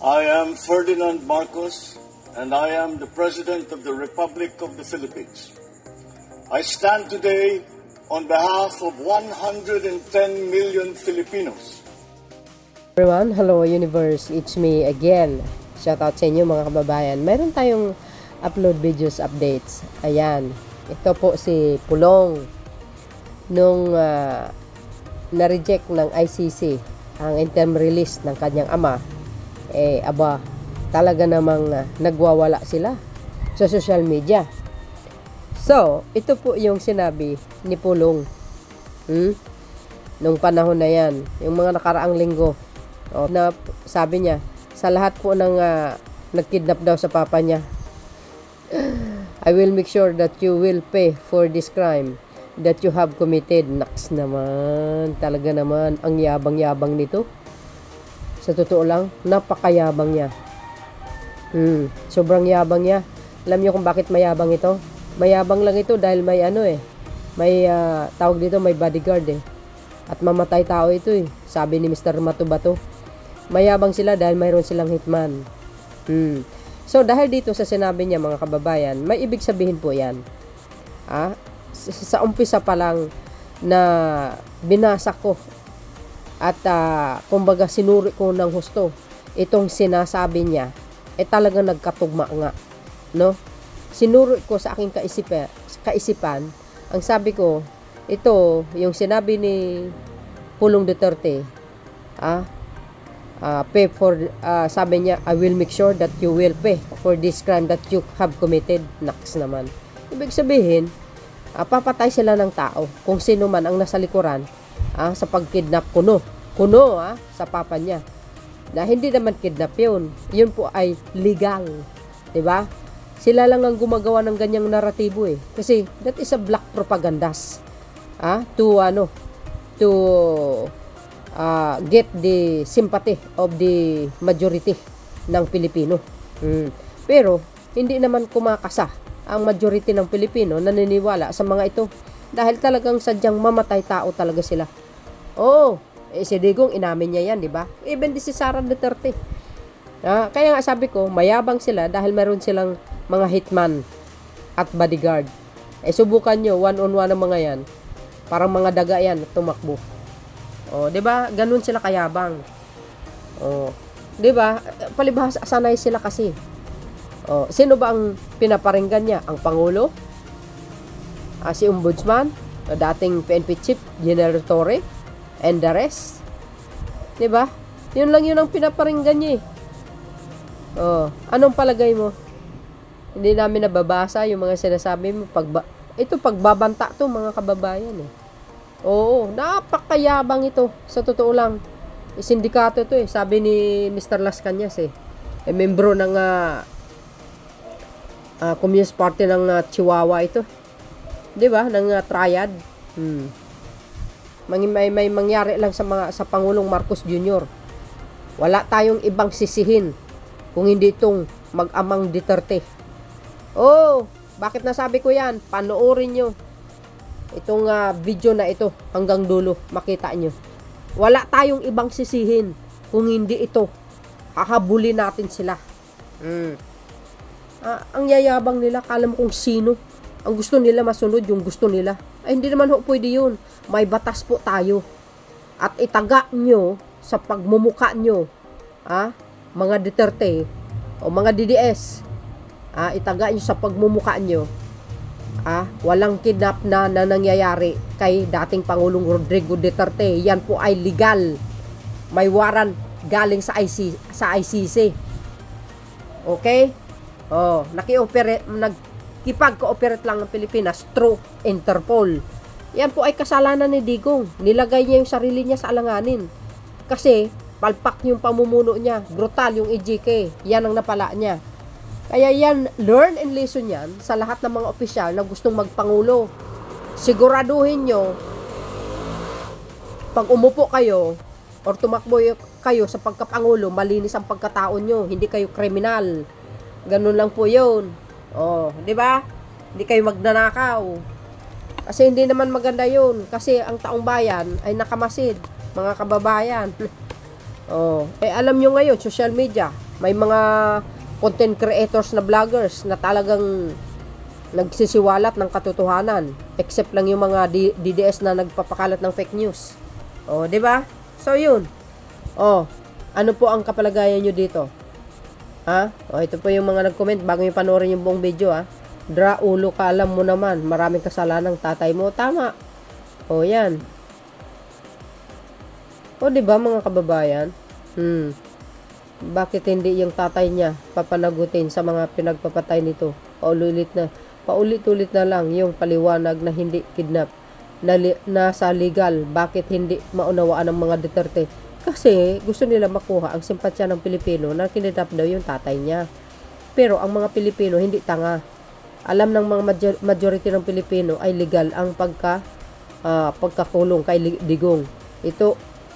I am Ferdinand Marcos, and I am the President of the Republic of the Philippines. I stand today on behalf of 110 million Filipinos. Everyone, hello universe, it's me again. Shoutout sa inyo mga kababayan. Meron tayong upload videos updates. Ayan, ito po si Pulong. Nung na-reject ng ICC ang interim release ng kanyang ama, talaga namang nagwawala sila sa social media. So, ito po yung sinabi ni Pulong nung panahon na yan, yung mga nakaraang linggo, na sabi niya, sa lahat po ng nagkidnap daw sa papa niya, I will make sure that you will pay for this crime that you have committed. Naks naman, talaga naman, ang yabang-yabang nito. Sa totoo lang, napakayabang niya. Sobrang yabang niya. Alam niyo kung bakit mayabang ito? Mayabang lang ito dahil may may tawag dito, may bodyguard At mamatay tao ito Sabi ni Mr. Matubato. Mayabang sila dahil mayroon silang hitman. So dahil dito sa sinabi niya mga kababayan, may ibig sabihin po yan. Sa umpisa pa lang na binasa ko at kumbaga sinuri ko ng husto itong sinasabi niya, talagang nagkatugma nga, no? Sinuri ko sa aking kaisipan, ang sabi ko, ito yung sinabi ni Pulong Duterte, pay for, sabi niya, I will make sure that you will pay for this crime that you have committed. Naks naman, ibig sabihin, papatay sila ng tao kung sino man ang nasa likuran sa pagkidnap kuno sa papa niya, na hindi naman kidnap yun po ay legal, diba? Sila lang ang gumagawa ng ganyang naratibo kasi that is a black propagandas to get the sympathy of the majority ng Pilipino. Pero hindi naman kumakasa ang majority ng Pilipino naniniwala sa mga ito dahil talagang sadyang mamatay tao talaga sila. Si Digong inamin niya yan, di ba? Even si Sara Duterte. Kaya nga sabi ko, mayabang sila dahil meron silang mga hitman at bodyguard. Subukan nyo, one-on-one ang mga yan. Parang mga daga yan, tumakbo. Di ba? Ganun sila kayabang. Di ba? Palibhas, sanay sila kasi. Sino ba ang pinaparinggan niya? Ang Pangulo? Si Ombudsman? Dating PNP Chief, General Torre? And the rest? Diba? Yun lang yun ang pinaparinggan niya anong palagay mo? Hindi namin nababasa yung mga sinasabi mo. Ito pagbabanta to mga kababayan napakayabang ito. Sa totoo lang, sindikato to sabi ni Mr. Las Cañas membro ng Communist Party ng Chihuahua ito. Diba? Ng triad. May mangyari lang sa Pangulong Marcos Jr. Wala tayong ibang sisihin kung hindi itong mag-amang Duterte. Bakit nasabi ko yan? Panoorin nyo itong video na ito hanggang dulo, makita nyo. Wala tayong ibang sisihin kung hindi ito. Hahabulin natin sila. Ang yayabang nila, kala mo kung sino. Ang gusto nila masunod yung gusto nila. Hindi naman pwede yun. May batas po tayo. At itaga nyo sa pagmumuka nyo, mga Duterte o mga DDS, itaga nyo sa pagmumuka nyo, walang kidnap na nangyayari kay dating Pangulong Rodrigo Duterte. Yan po ay legal. May warrant galing sa ICC. Okay? Nakipag-cooperate lang ng Pilipinas through Interpol. Yan po ay kasalanan ni Digong. Nilagay niya yung sarili niya sa alanganin. Kasi, palpak yung pamumuno niya. Brutal yung EJK. Yan ang napala niya. Kaya yan, learn and lesson yan sa lahat ng mga opisyal na gustong magpangulo. Siguraduhin nyo, pag umupo kayo, or tumakbo kayo sa pagkapangulo, malinis ang pagkatao nyo. Hindi kayo kriminal. Ganun lang po yun. Di ba? Hindi kayo magnanakaw. Kasi hindi naman maganda yun. Kasi ang taong bayan ay nakamasid, mga kababayan. Alam nyo ngayon, social media, May mga content creators na vloggers na talagang nagsisiwalat ng katotohanan, except lang yung mga DDS na nagpapakalat ng fake news. Oh, 'di ba? So yun. Oh, ano po ang kapalagayan nyo dito? Ha? Oh, ito po yung mga nag-comment bago yung panoorin yung buong video, ha. Dra, ulo ka, alam mo naman, maraming kasalanan ng tatay mo. Tama. Oh, yan. Oh, 'di ba mga kababayan? Bakit hindi yung tatay niya papanagutin sa mga pinagpapatay nito? Paulit-ulit na lang yung paliwanag na hindi kidnap, nasa legal. Bakit hindi maunawaan ng mga Duterte? Kasi gusto nila makuha ang simpatya ng Pilipino na kinidnap daw yung tatay niya. Pero ang mga Pilipino hindi tanga. Alam ng mga majority ng Pilipino ay legal ang pagkakulong kay Digong.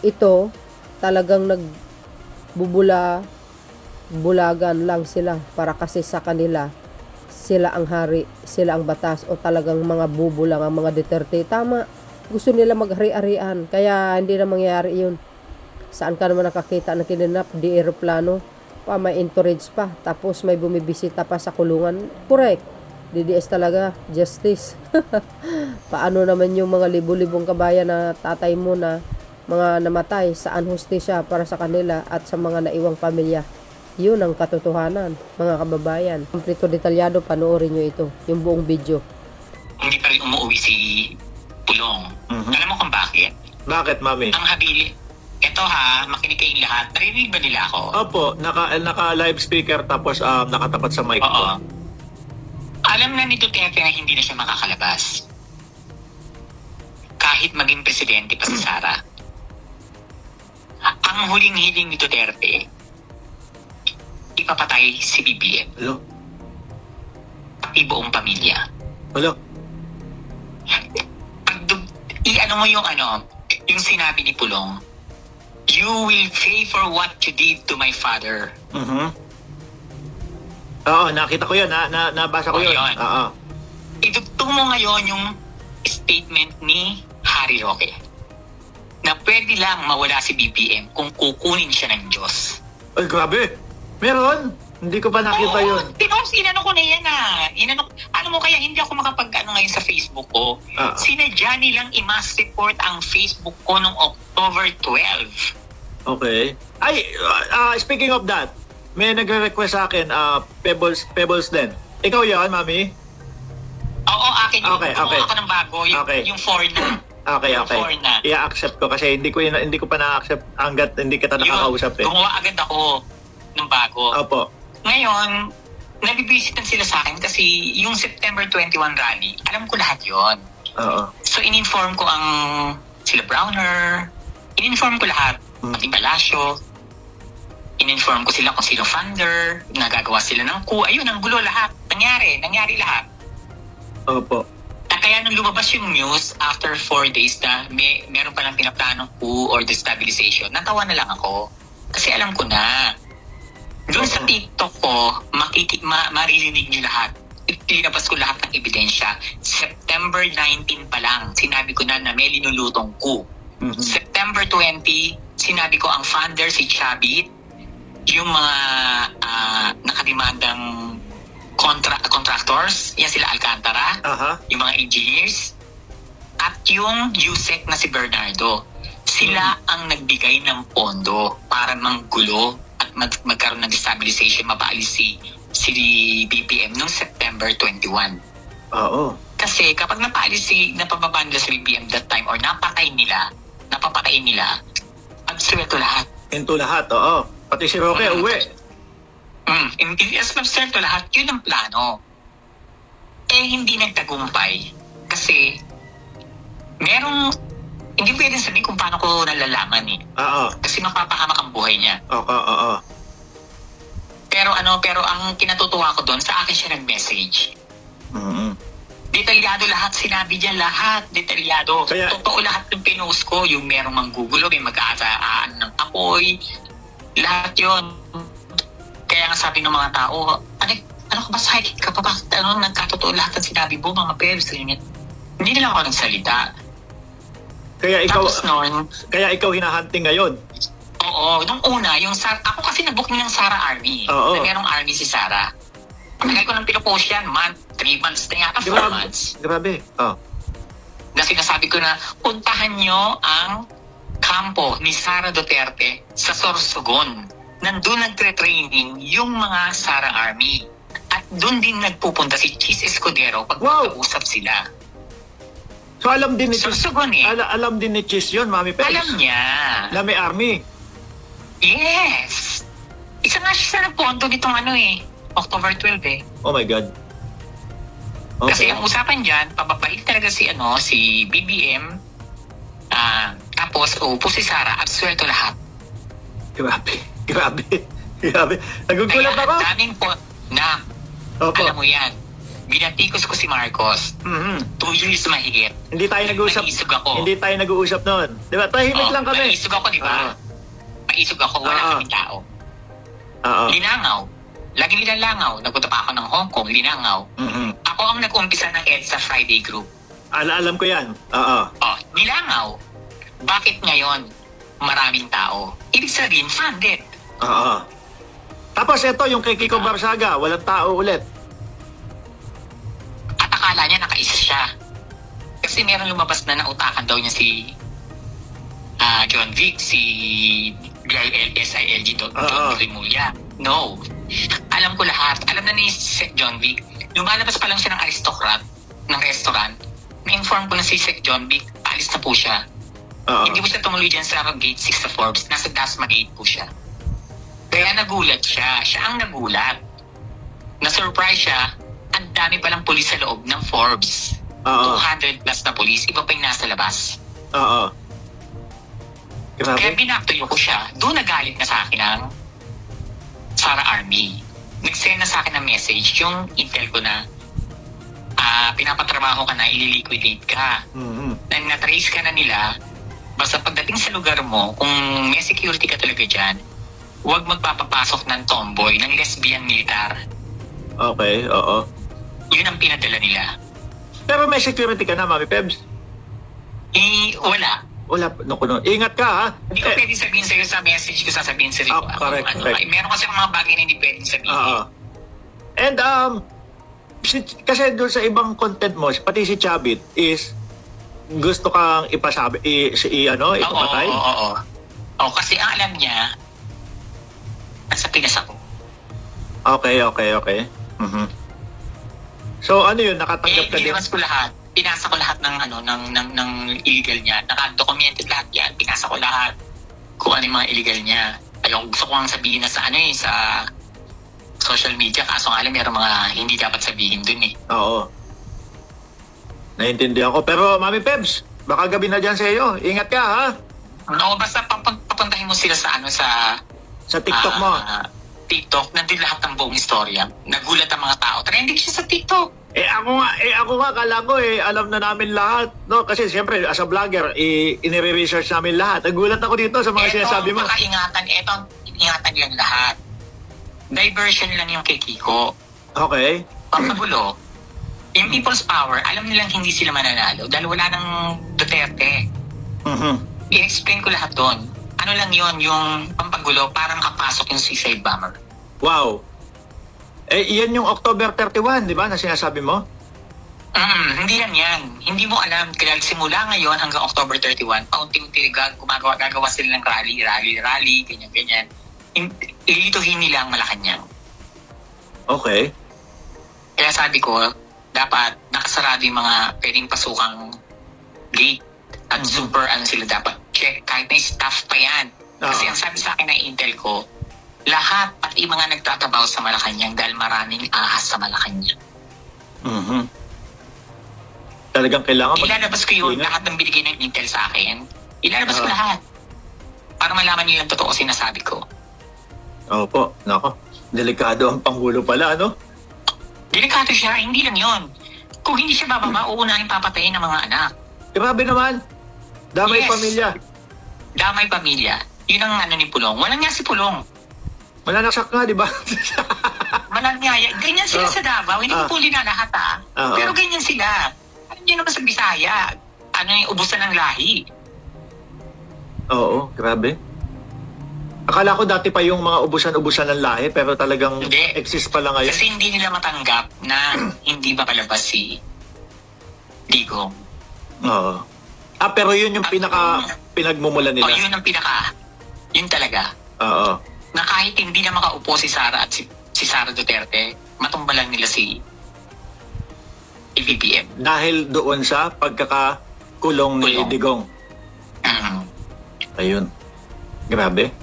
Ito talagang bulagan lang sila para kasi sa kanila sila ang hari, sila ang batas, o talagang mga bubo lang ang mga Duterte. Tama, gusto nila maghari-arian, kaya hindi na mangyayari yun. Saan ka naman nakakita na kinidnap? Di aeroplano pa, may entourage pa, tapos may bumibisita pa sa kulungan. Correct, DDS talaga, justice. Paano naman yung mga libu-libong kabayan na tatay mo na mga namatay, saan hustisya para sa kanila at sa mga naiwang pamilya? Yun ang katotohanan, mga kababayan. Kompleto detalyado, panoorin nyo ito, yung buong video. Hindi pa rin umuwi si Pulong. Alam mo kung bakit? Bakit, Mami? Ang habili. Ito ha, makinig kayong lahat. Narinig ba nila ako? Opo, naka-live speaker tapos nakatapat sa mic. Oo. Alam na ni Duterte na hindi na siya makakalabas. Kahit maging presidente pa si Sara. Ang huling hiling ni Duterte, ipapatay si BBM. Hello? Pati buong pamilya. Hello? I-ano mo yung yung sinabi ni Pulong, you will pay for what you did to my father. Oo, nakita ko yun. Nabasa ko yun. Oo. Idugtong mo ngayon yung statement ni Harry Roque na pwede lang mawala si BBM kung kukunin siya ng Diyos. Ay, grabe. Meron? Hindi ko pa nakita yun. Because inano ko na yan ano mo, kaya hindi ako ngayon sa Facebook ko. Sinadya nilang i-mass report ang Facebook ko noong October 12. Okay. Ay, speaking of that, may nagre-request sa akin, Pebbles din. Ikaw yan, Mami? Oo, akin yun. Okay. Ako ng bago, yung 4 na. Okay. I-accept ko kasi hindi ko pa na-accept hanggat hindi kita nakakausap eh. Gumawa agad ako ng bago. Opo. Ngayon, nabibisitan sila sa akin kasi yung September 21 rally, alam ko lahat yon. Oo. So, in-inform ko ang sila Browner, in-inform ko lahat, pati Palacio, in-inform ko sila kung sino funder, nagagawa sila ng coup. Ayun, ang gulo lahat. Nangyari lahat. Opo. Kaya nung lumabas yung news after 4 days na meron palang pinaplanong coup or destabilization, natawa na lang ako. Kasi alam ko na. Doon sa TikTok ko, maririnig nyo lahat. Linabas ko lahat ng ebidensya. September 19 pa lang, sinabi ko na may linulutong coup. September 20, sinabi ko ang funder si Chabit, yung mga nakademandang contractors, yan sila Alcantara, yung mga engineers, at yung USEC na si Bernardo. Sila ang nagbigay ng pondo para manggulo at magkaroon ng destabilization, mapaalis si BBM noong September 21. Oo. Kasi kapag napababa nila si BBM that time or napapatayin nila, absuelto lahat. Into lahat, oo. Pati si Roque, uwi. As absuelto lahat, yun ang plano. Hindi nagtagumpay. Kasi hindi pwedeng sabihin kung paano ko nalalaman eh. Oo. Kasi mapapahamak ang buhay niya. Oo. Pero ang kinatutuwa ko doon, sa akin siya nag-message. Detalyado lahat, sinabi niya lahat, detalyado. Totoo lahat yung pinost ko, yung merong manggugulo, may mag-aasaan ng apoy, lahat yun. Kaya nga sabi ng mga tao, ano ka ba, psychic ka pa? Bakit nagkatotoo lahat ang sinabi mo, mga pebs? Hindi na lang ako nagsalita. Kaya ikaw hinahunting ngayon? Oo, nung una, ako kasi nag-booking ng Sara Army. Oo. Na merong army si Sara. Pagkakal ko ng pinupost yan, 3 months na yata, 4 months. Grabe. Oh. Na sinasabi ko na, puntahan nyo ang kampo ni Sara Duterte sa Sorsogon. Nandun nagtre-training yung mga Sara Army. At doon din nagpupunta si Chis Escudero pag magkausap sila. So alam din ni Chis, Sorsogon eh. alam din ni Chis yun, Mami Peps. Alam niya. Na may army. Yes! Isa nga siya sa nagpunto nitong October 12 eh. Oh my God. Kasi Okay. ang usapan dyan, pababait talaga si BBM, tapos uupo si Sara at sweldo lahat. Grabe. Grabe. Grabe. Nagugulat Kaya ako. ang daming po na, Opo. alam mo yan, binatikos ko si Marcos, 2 years mahigit. Hindi tayo nag-uusap. Naisog ako. Hindi tayo nag-uusap noon. Di ba? Tahimik lang kami. Naisog ako, di ba? Maisog ako, wala kaming tao. Oo. Linangaw. Laging nilalangaw. Nagpunta pa ako ng Hong Kong, linangaw. Ako ang nag-umpisa ng EDSA Friday Group. Alam ko yan. Oo. Nilangaw. Bakit ngayon maraming tao? Ibig sabihin, funded. Oo. Tapos ito, yung kay Kiko Barsaga, walang tao ulit. At akala niya nakaisa siya. Kasi meron lumabas na nautakan daw niya si John Vic, si SILG John Vic Rimulya. No. Alam ko lahat. Alam na ni Sec John Vic. Lumalabas pa lang siya ng aristocrat ng restaurant. Na-inform ko na si Sec John Vic, alis na po siya. Hindi po siya tumuloy dyan sa gate 6 sa Forbes. Nasa Dasma gate po siya. Kaya nagulat siya. Siya ang nagulat. Na-surprise siya. Ang dami palang pulis sa loob ng Forbes. 200 plus na pulis. Iba pa yung nasa labas. Oo. Grabe. Kaya binaktuyo ko siya. Doon nagalit na sa akin ang Sara Army. Nag-send na sa akin ng message yung intel ko na pinapatrabaho ka na, ililiquidate ka. Na-trace ka na nila. Basta pagdating sa lugar mo, kung may security ka talaga dyan, huwag magpapapasok ng tomboy, ng lesbian militar. Okay, oo. Yun ang pinadala nila. Pero may security ka na, Mami Pebs? Wala. Wala. No. Ingat ka, ha? Hindi ko pwedeng sabihin sa'yo sa message ko, sasabihin sa'yo. Correct. Meron kasi mga bagay na hindi pwedeng sabihin. And, kasi doon sa ibang content mo, pati si Chabit is gusto kang ipasabi, ipapatay? Oo, kasi ang alam niya, nasa Pinas ako. Okay. So, ano yun? Nakatanggap ka din? Nilabas ko lahat. Pinasa ko lahat ng illegal niya. Naka-documented lahat yan. Pinasa ko lahat kung ano yung mga illegal niya. Ayun, gusto ko ang sabihin na sa sa social media. Kaso nga alam, meron mga hindi dapat sabihin dun eh. Oo. Naintindihan ko. Pero, Mami Pebs, baka gabi na dyan sa iyo. Ingat ka, ha? No, basta papuntahin mo sila sa sa TikTok mo. TikTok, nandun lahat ng buong istorya. Nagulat ang mga tao. Trending siya sa TikTok. Ako nga, kala ko alam na namin lahat. No? Kasi siyempre, as a vlogger, inire-research namin lahat. Nagulat ako dito sa mga sinasabi mo. Ingatan lang lahat. Diversion lang yung kay Kiko. Okay. Pagkagulo, yung People's Power, alam nilang hindi sila mananalo dahil wala ng Duterte. I-explain ko lahat doon. Ano lang yon, yung pampagulo, parang kapasok yung suicide bomber. Wow. Yan yung October 31, di ba, na sinasabi mo? Hindi lang yan. Hindi mo alam. Kaya simula ngayon hanggang October 31, paunti-unti gagawa sila ng rally, ganyan. Ilituhin nila ang Malacanang. Okay. Kaya sabi ko, dapat nakasarado yung mga pwedeng pasukang gate at super sila dapat check kahit may staff pa yan. Kasi ang sabi sa akin ng intel ko, lahat pati mga nagtatrabaho sa Malacanang dahil maraming ahas sa Malacanang. Talagang kailangan ilalabas ko yun, lahat ng binigay ng intel sa akin. Ilalabas ko lahat. Para malaman nyo yung totoo sinasabi ko. Opo, nako. Delikado ang Pangulo pala, ano? Delikado siya, hindi lang yon. Kung hindi siya bababa, uunahin papatayin ng mga anak. Grabe naman. Damay pamilya. Damay pamilya. Yun ang ni Pulong. Walang nga si Pulong. Mananaksak nga, di ba? Walang nga. Ganyan sila sa Davao. Hindi ko puli na lahat, Pero ganyan sila. Alam niyo naman sa Bisaya. Yung ubusan ng lahi. Oo, grabe. Akala ko dati pa yung mga ubusan-ubusan ng lahi, pero talagang Hindi. exist pala ngayon. Kasi hindi nila matanggap na hindi ba palabas si Digong. Oo. Pero yun yung pinagmumula nila. Yun ang yun talaga. Oo. Na kahit hindi na makaupo si Sara at si Sara Duterte, matumbalan nila si BBM. Dahil doon sa pagkakakulong ni Kulong. Digong. Ayun. Grabe.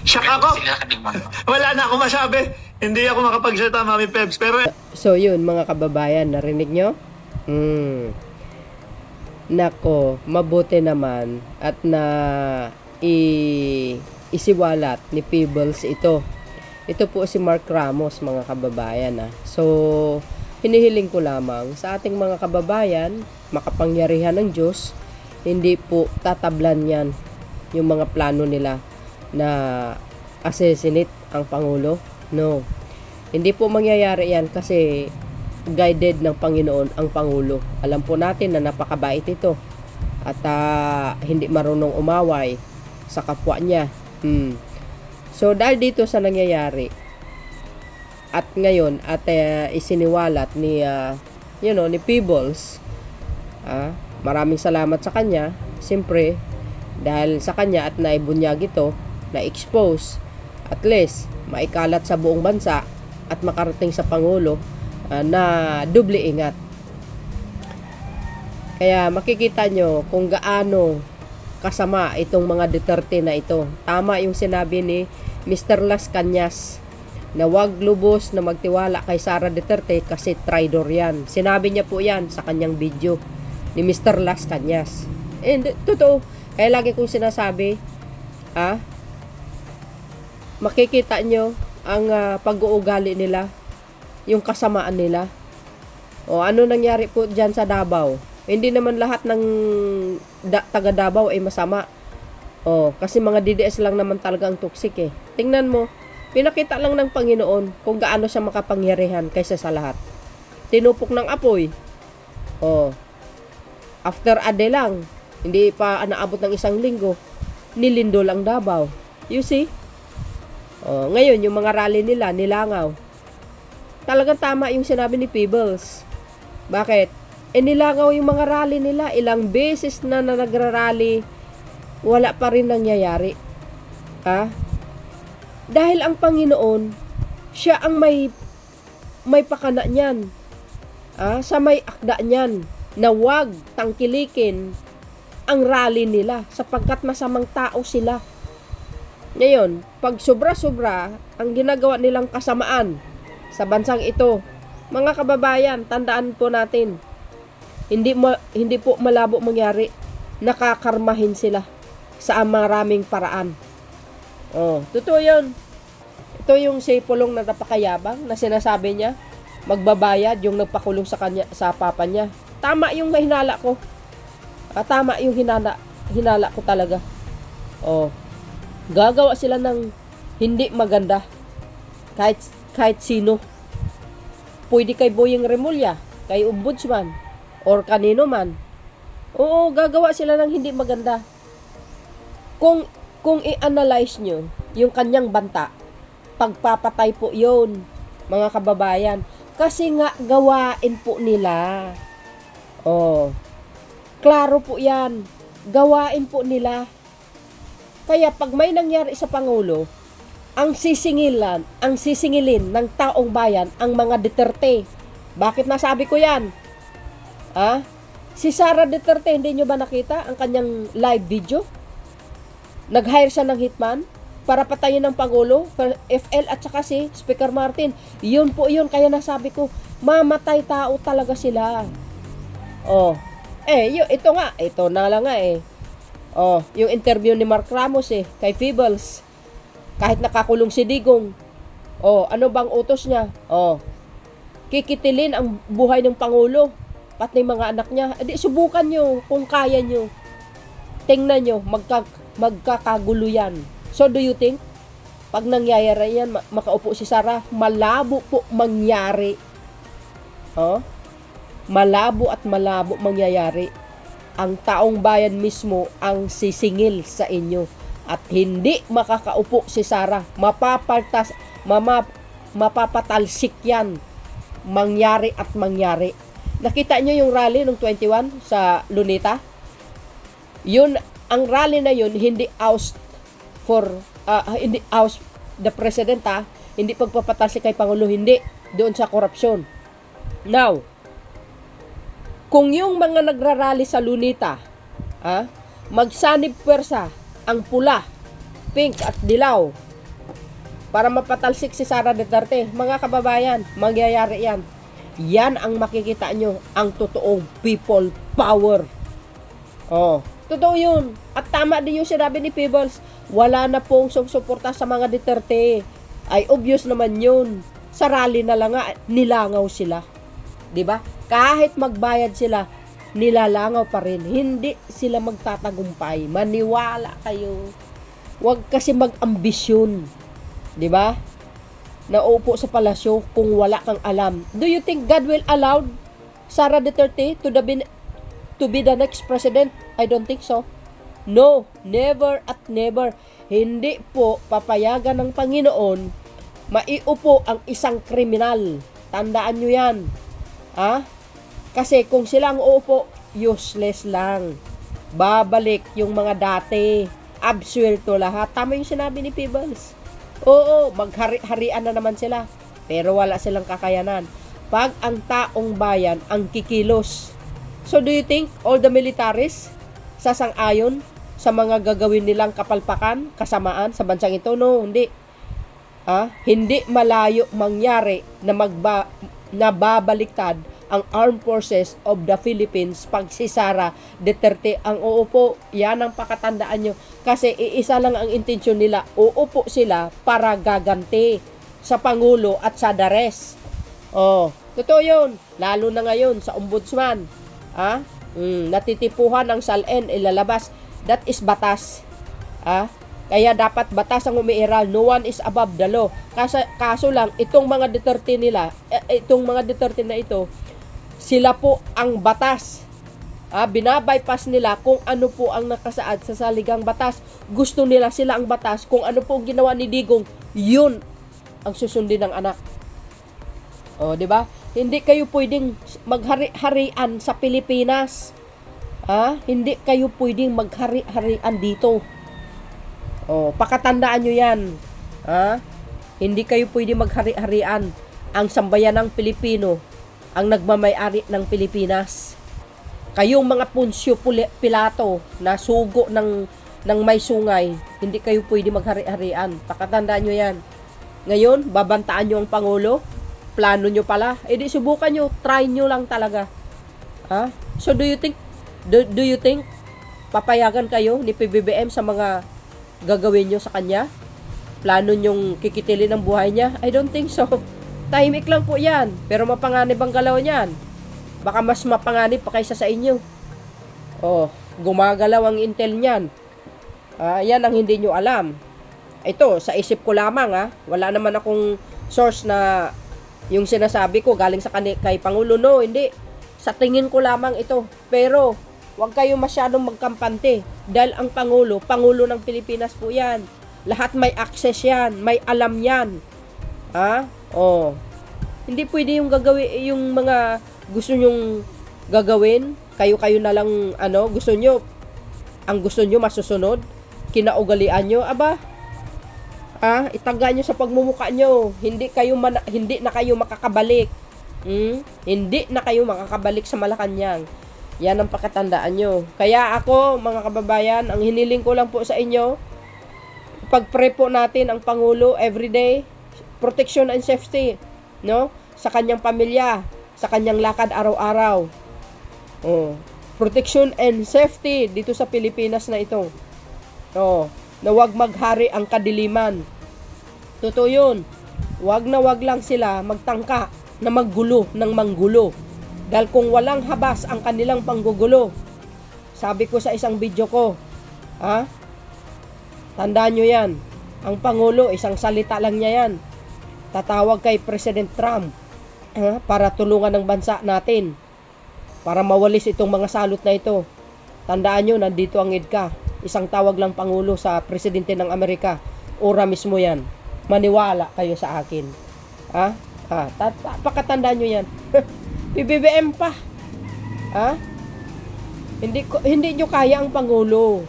Shock ako. Sila nakadimang. Wala na ako masabi. Hindi ako makapagsalita, Mami Pebs. Pero So yun mga kababayan, narinig nyo? Nako, mabuti naman at na isiwalat ni Peebles ito. Ito po si Mark Ramos mga kababayan. So, hinihiling ko lamang sa ating mga kababayan, makapangyarihan ng Diyos, hindi po tatablan yan yung mga plano nila na assassinate ang Pangulo. No. Hindi po mangyayari yan kasi guided ng Panginoon ang Pangulo. Alam po natin na napakabait ito at hindi marunong umaway sa kapwa niya. So dahil dito sa nangyayari at ngayon at isiniwalat ni ni Peebles, maraming salamat sa kanya siyempre dahil sa kanya at naibunyag ito, na-expose, at least maikalat sa buong bansa at makarating sa Pangulo na doble ingat. Kaya makikita nyo kung gaano kasama itong mga Duterte na ito. Tama yung sinabi ni Mr. Las Cañas na wag lubos na magtiwala kay Sara Duterte kasi traitor yan. Sinabi niya po yan sa kanyang video ni Mr. Las Cañas. And totoo, kaya lagi kong sinasabi, makikita nyo ang pag-uugali nila, yung kasamaan nila. O ano nangyari po dyan sa Davao? Hindi naman lahat ng taga Davao ay masama. Kasi mga DDS lang naman talaga ang toxic eh. Tingnan mo, pinakita lang ng Panginoon kung gaano siya makapangyarihan kaysa sa lahat. Tinupok ng apoy. After a day lang, hindi pa naabot ng 1 linggo, nilindol ang Davao. You see? Ngayon, yung mga rally nila, nilangaw. Talagang tama yung sinabi ni Peebles. Bakit? Nilangaw yung mga rally nila. Ilang beses na nagrarally, wala pa rin nangyayari. Dahil ang Panginoon, siya ang may pakana niyan. Sa may akda niyan, na wag tangkilikin ang rally nila sapagkat masamang tao sila. Ngayon, pag sobra-sobra ang ginagawa nilang kasamaan sa bansang ito, mga kababayan, tandaan po natin, hindi po malabo mangyari, nakakarmahin sila sa maraming paraan. Totoo yun. Ito yung si Pulong na napakayabang na sinasabi niya, magbabayad yung nagpakulong sa kanya, sa papa niya. Tama yung hinala ko. Tama yung hinala ko talaga. Gagawa sila ng hindi maganda kahit sino. Pwede kay Boyeng Remulla, kay Ombudsman, or kanino man. Oo, gagawa sila ng hindi maganda. Kung i-analyze nyo yung kanyang banta, pagpapatay po yun, mga kababayan. Kasi nga gawain po nila. Klaro po yan. Gawain po nila. Kaya pag may nangyari sa Pangulo, ang sisingilin ng taong bayan ang mga Duterte. Bakit nasabi ko yan? Si Sara Duterte, hindi nyo ba nakita ang kanyang live video? Nag-hire siya ng hitman para patayin ng Pangulo, FL at saka si Speaker Martin. Yun po yun, kaya nasabi ko, mamatay tao talaga sila. Ito na lang nga eh. Yung interview ni Mark Ramos kay Peebles. Kahit nakakulong si Digong. Ano bang utos niya? Kikitilin ang buhay ng Pangulo. Pati mga anak niya. Subukan nyo kung kaya nyo. Tingnan nyo, magkakagulo yan. So do you think, pag nangyayari yan, makaupo si Sara, malabo po mangyari. Malabo at malabo mangyayari. Ang taong bayan mismo ang sisingil sa inyo. at hindi makakaupo si Sara. Mapapatalsik yan. Mangyari at mangyari. Nakita nyo yung rally ng 21 sa Luneta? Yun, ang rally na yun, hindi oust the president, hindi pagpapatalsik kay Pangulo, hindi. Doon sa korupsyon. Now, kung yung mga nagrarally sa Luneta, magsanib pwersa ang pula, pink at dilaw para mapatalsik si Sara Duterte, mga kababayan, mangyayari yan. Yan ang makikita nyo, ang totoong people power. Totoo yun. At tama din yung sinabi ni Peebles, wala na pong suporta sa mga Duterte. Ay obvious naman yun. Sa rally na lang nga, nilangaw sila. Diba? Kahit magbayad sila, nilalangaw pa rin. Hindi sila magtatagumpay. Maniwala kayo. Huwag kasi mag-ambisyon. Diba? Naupo sa palasyo kung wala kang alam. Do you think God will allow Sara Duterte to be the next president? I don't think so. No, never at never. Hindi po papayagan ng Panginoon maiupo ang isang kriminal. Tandaan nyo yan. Kasi kung sila ang uupo, useless lang. Babalik yung mga dati. Absuelto lahat. Tama yung sinabi ni Peebles. Oo, maghari-harian na naman sila. Pero wala silang kakayanan. Pag ang taong bayan ang kikilos. So do you think all the militaries sasang-ayon sa mga gagawin nilang kapalpakan, kasamaan sa bansang ito? No, hindi. Hindi malayo mangyari na babaliktad ang Armed Forces of the Philippines pag si Sara Duterte ang uupo. Yan ang pakatandaan nyo. Kasi iisa lang ang intensyon nila. Uupo sila para gaganti sa Pangulo at sa dares. Totoo yun. Lalo na ngayon sa ombudsman. Natitipuhan ang SALN ilalabas. That is batas. Kaya dapat batas ang umiiral. No one is above the law. Kaso lang, itong mga Duterte nila, itong mga Duterte na ito, sila po ang batas. Binabypass nila kung ano po ang nakasaad sa saligang batas. Gusto nila sila ang batas. Kung ano po ang ginawa ni Digong, yun ang susundin ng anak. Di ba? Hindi kayo pwedeng maghari-harian sa Pilipinas. Hindi kayo pwedeng maghari-harian dito. Pakatandaan nyo yan. Hindi kayo pwedeng maghari-harian. Ang sambayanang Pilipino ang nagmamay-ari ng Pilipinas. Kayong mga Punsyo Pilato na sugo ng may sungay, hindi kayo pwede maghari-harian. Pakatandaan nyo yan. Ngayon, babantaan nyo ang Pangulo. Plano nyo pala. Di subukan nyo. Try nyo lang talaga. So do you think papayagan kayo ni PBBM sa mga gagawin nyo sa kanya? Plano nyong kikitilin ang buhay niya? I don't think so. Tahimik lang po yan. Pero mapanganib ang galaw niyan. Baka mas mapanganib pa kaysa sa inyo. Gumagalaw ang intel niyan. Yan ang hindi nyo alam. Ito, sa isip ko lamang. Wala naman akong source na yung sinasabi ko galing sa kay Pangulo. No, hindi. Sa tingin ko lamang ito. Pero, huwag kayo masyadong magkampante. Dahil ang Pangulo ng Pilipinas po yan. Lahat may access yan. May alam yan. Hindi pwede yung gagawin, yung mga gusto nyong gagawin. Kayo na lang, gusto nyo. Ang gusto nyo masusunod. Kinaugalian nyo. Itaga nyo sa pagmumuka nyo. Hindi na kayo makakabalik. Hindi na kayo makakabalik sa Malacanang. Yan ang pakatandaan nyo. Kaya ako, mga kababayan, ang hiniling ko lang po sa inyo, pag-pray po natin ang Pangulo everyday, protection and safety, no? Sa kanyang pamilya, sa kanyang lakad araw-araw. Protection and safety dito sa Pilipinas na ito. Na wag maghari ang kadiliman. Totoo yun. Wag lang sila magtangka na maggulo ng manggulo. Dahil kung walang habas ang kanilang panggugulo, sabi ko sa isang video ko, tandaan nyo yan, ang Pangulo, isang salita lang niya yan. Tatawag kay President Trump para tulungan ng bansa natin, para mawalis itong mga salot na ito. Tandaan nyo, nandito ang EDCA. isang tawag lang Pangulo sa Presidente ng Amerika. Ora mismo yan. Maniwala kayo sa akin. Pakatandaan nyo yan. PBBM pa. Hindi nyo kaya ang Pangulo.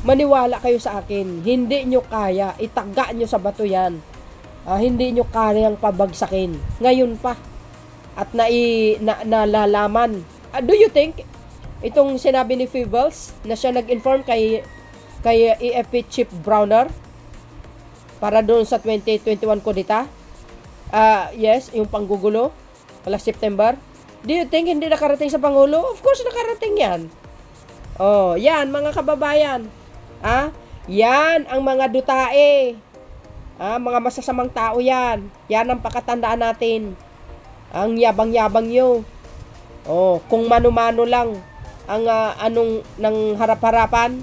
Maniwala kayo sa akin. Hindi nyo kaya. Itaga nyo sa bato yan. Hindi nyo kayang pabagsakin. Ngayon pa. At nalalaman. Do you think itong sinabi ni Feebles na siya nag-inform kay AFP Chief Browner para doon sa 2021 kudita? Yes, yung panggugulo last September. Do you think hindi nakarating sa Pangulo? Of course nakarating yan. Yan mga kababayan. Yan ang mga dutae. Mga masasamang tao yan. Yan ang pakatandaan natin. Ang yabang-yabang nyo. Kung mano-mano lang ang anong ng harap-harapan,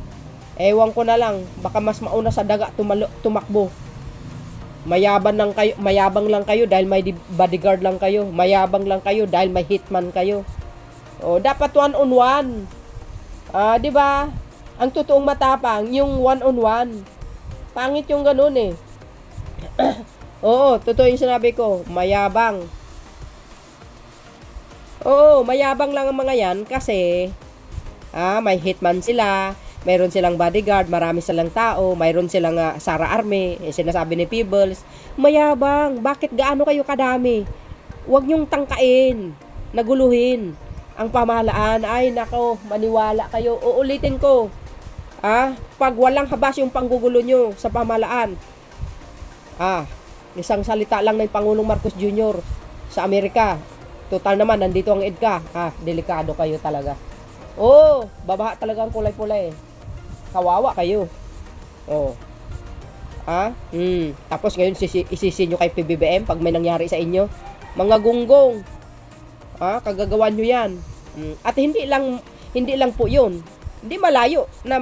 ewan ko na lang, baka mas mauna sa daga tumakbo. Mayabang lang kayo dahil may bodyguard lang kayo. Mayabang lang kayo dahil may hitman kayo. Dapat one-on-one. 'Di ba? Ang totoong matapang, yung one-on-one. Pangit yung ganun eh. Totoo yung sinabi ko, mayabang. Mayabang lang ang mga yan kasi may hitman sila, mayroon silang bodyguard, marami silang tao, mayroon silang Sara Army, sinasabi ni Peebles. Mayabang, bakit gaano kayo kadami? Huwag nyong tangkain, naguluhin ang pamahalaan. Ay nako, maniwala kayo. Uulitin ko, pag walang habas yung panggugulo nyo sa pamahalaan, isang salita lang ng Pangulong Marcos Jr. sa Amerika. Total naman, nandito ang EDCA. Delikado kayo talaga. Babaha talaga ang kulay-pulay. Kawawa kayo. Tapos ngayon isisi nyo kay PBBM pag may nangyari sa inyo. Mga gunggong. Kagagawan nyo yan. At hindi lang po yun. Hindi malayo na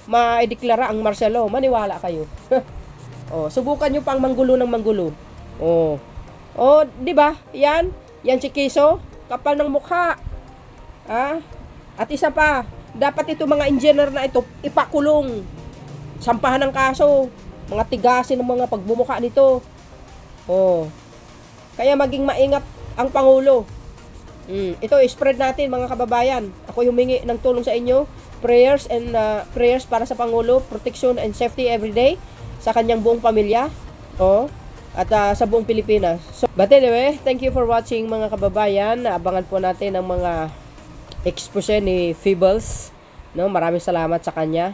maideklara ang martial law. Maniwala kayo. Subukan nyo pang manggulo ng manggulo. Di ba? Yan si Kiso, kapal ng mukha. At isa pa, dapat ito mga engineer na ito ipakulong. Sampahan ng kaso, mga tigasin ng mga pagbumukha nito. Kaya maging maingat ang Pangulo. Ito spread natin mga kababayan. Ako humingi ng tulong sa inyo. Prayers para sa Pangulo, protection and safety every day sa kanyang buong pamilya. At sa buong Pilipinas. But anyway, thank you for watching mga kababayan. Abangan po natin ang mga expose ni Feebles. Maraming salamat sa kanya.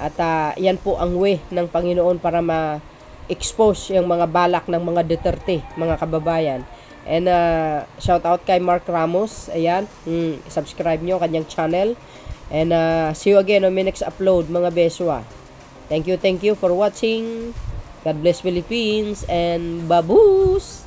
At yan po ang way ng Panginoon para ma-expose yung mga balak ng mga Duterte, mga kababayan. And shout out kay Mark Ramos. Ayan, subscribe nyo kanyang channel. And see you again on my next upload mga beswa. Thank you for watching. God bless Philippines and baboos!